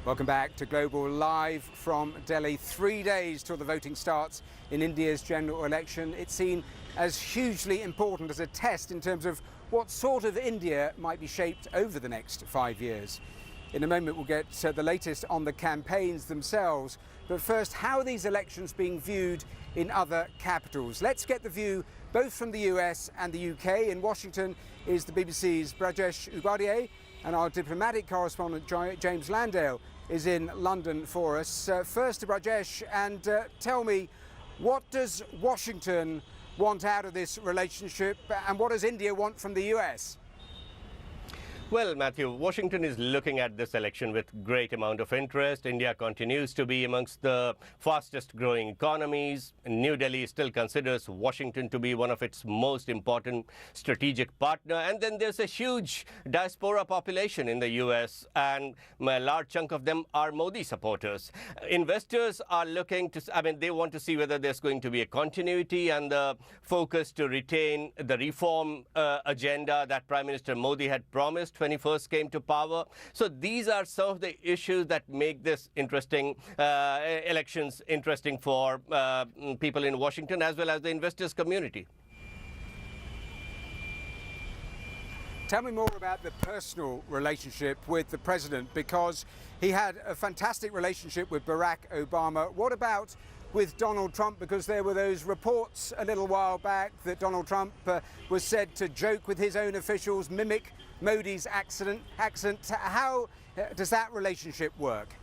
Welcome back to Global, live from Delhi. 3 days till the voting starts in India's general election. It's seen as hugely important as a test in terms of what sort of India might be shaped over the next 5 years. In a moment, we'll get the latest on the campaigns themselves. But first, how are these elections being viewed in other capitals? Let's get the view both from the US and the UK. In Washington is the BBC's Brajesh Upadhyay, and our diplomatic correspondent James Landale is in London for us. First to Brajesh, and tell me, what does Washington want out of this relationship, and what does India want from the US? Well, Matthew, Washington is looking at this election with great amount of interest. India continues to be amongst the fastest growing economies. New Delhi still considers Washington to be one of its most important strategic partner. And then there's a huge diaspora population in the US, and a large chunk of them are Modi supporters. Investors are looking to, they want to see whether there's going to be a continuity and the focus to retain the reform agenda that Prime Minister Modi had promised when he first came to power. So these are some of the issues that make this interesting, elections interesting for people in Washington as well as the investors community. Tell me more about the personal relationship with the president, because he had a fantastic relationship with Barack Obama. What about with Donald Trump? Because there were those reports a little while back that Donald Trump was said to joke with his own officials, mimic Modi's accent. How does that relationship work?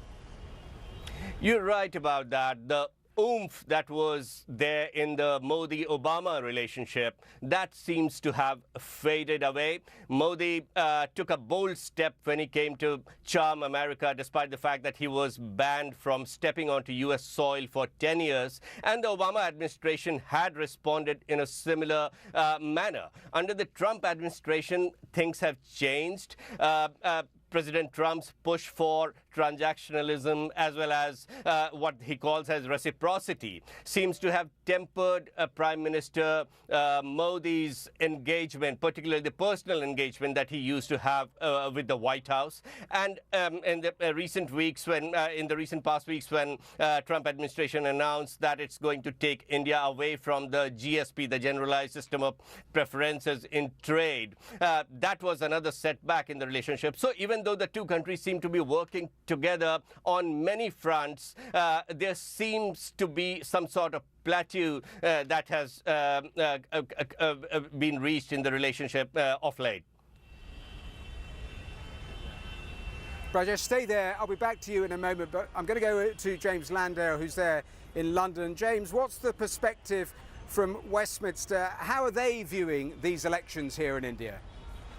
You're right about that. The oomph that was there in the Modi-Obama relationship, that seems to have faded away. Modi took a bold step when he came to charm America, despite the fact that he was banned from stepping onto US soil for 10 years. And the Obama administration had responded in a similar manner. Under the Trump administration, things have changed. President Trump's push for transactionalism as well as what he calls as reciprocity seems to have tempered Prime Minister Modi's engagement, particularly the personal engagement that he used to have with the White House. And in the recent weeks, in the recent past weeks, when Trump administration announced that it's going to take India away from the GSP, the Generalized System of Preferences in Trade, that was another setback in the relationship. So even though the two countries seem to be working together on many fronts, there seems to be some sort of plateau that has been reached in the relationship of late. Brajesh, stay there. I'll be back to you in a moment, but I'm going to go to James Landale, who's there in London. James, what's the perspective from Westminster? How are they viewing these elections here in India?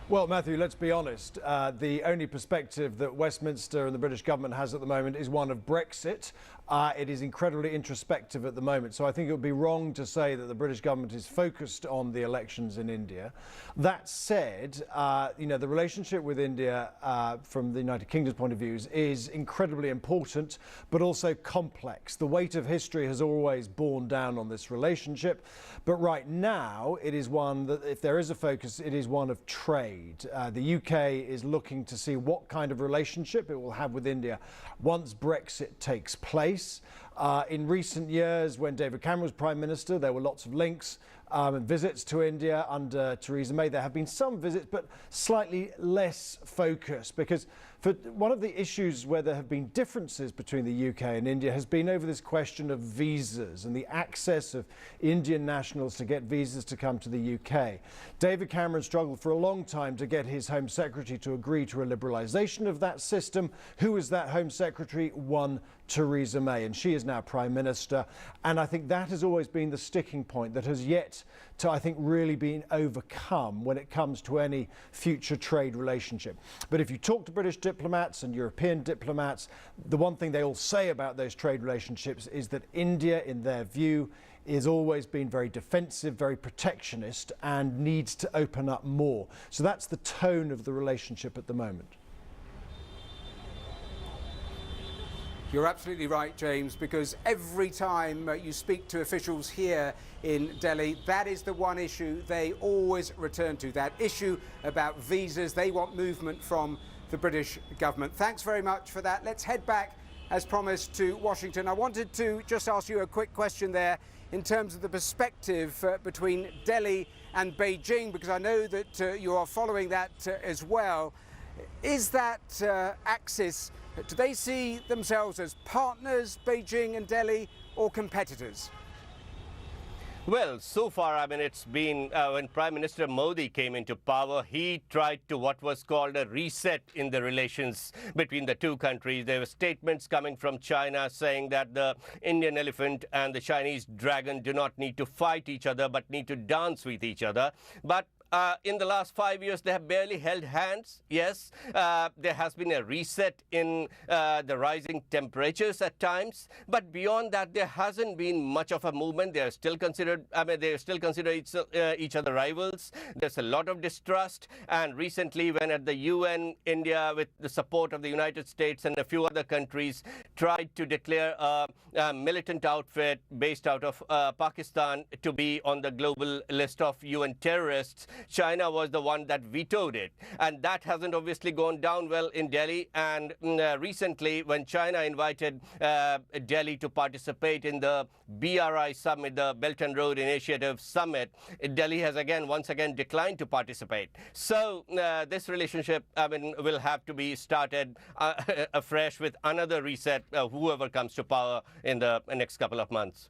Well, Matthew, let's be honest. The only perspective that Westminster and the British government has at the moment is one of Brexit. It is incredibly introspective at the moment. So I think it would be wrong to say that the British government is focused on the elections in India. That said, the relationship with India from the United Kingdom's point of view is incredibly important, but also complex. The weight of history has always borne down on this relationship. But right now, it is one that, if there is a focus, it is one of trade. The UK is looking to see what kind of relationship it will have with India once Brexit takes place. In recent years, when David Cameron was Prime Minister, there were lots of links and visits to India. Under Theresa May, there have been some visits, but slightly less focus, because for one of the issues where there have been differences between the UK and India has been over this question of visas and the access of Indian nationals to get visas to come to the UK. David Cameron struggled for a long time to get his Home Secretary to agree to a liberalisation of that system. Who was that Home Secretary? One Theresa May, and she is now Prime Minister. And I think that has always been the sticking point that has yet to, I think, really been overcome when it comes to any future trade relationship. But if you talk to British diplomats and European diplomats, the one thing they all say about those trade relationships is that India, in their view, has always been very defensive, very protectionist, and needs to open up more. So that's the tone of the relationship at the moment. You're absolutely right, James, because every time you speak to officials here in Delhi, that is the one issue they always return to, that issue about visas. They want movement from the British government. Thanks very much for that. Let's head back, as promised, to Washington. I wanted to just ask you a quick question there in terms of the perspective between Delhi and Beijing, because I know that you are following that as well. Is that axis, do they see themselves as partners, Beijing and Delhi, or competitors? Well, so far, I mean, it's been when Prime Minister Modi came into power, he tried to what was called a reset in the relations between the two countries. There were statements coming from China saying that the Indian elephant and the Chinese dragon do not need to fight each other, but need to dance with each other. But in the last 5 years, they have barely held hands. Yes, there has been a reset in the rising temperatures at times, but beyond that, there hasn't been much of a movement. They are still considered, they still consider each other rivals. There's a lot of distrust. And recently, when at the UN, India, with the support of the United States and a few other countries, tried to declare a militant outfit based out of Pakistan to be on the global list of UN terrorists, China was the one that vetoed it. And that hasn't obviously gone down well in Delhi. And recently, when China invited Delhi to participate in the BRI summit, the Belt and Road Initiative summit, Delhi has once again declined to participate. So this relationship, will have to be started afresh with another reset, whoever comes to power in the next couple of months.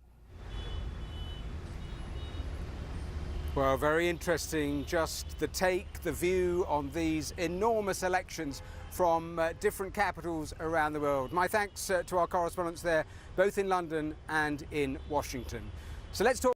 Well, very interesting, just the view on these enormous elections from different capitals around the world. My thanks to our correspondents there, both in London and in Washington. So let's talk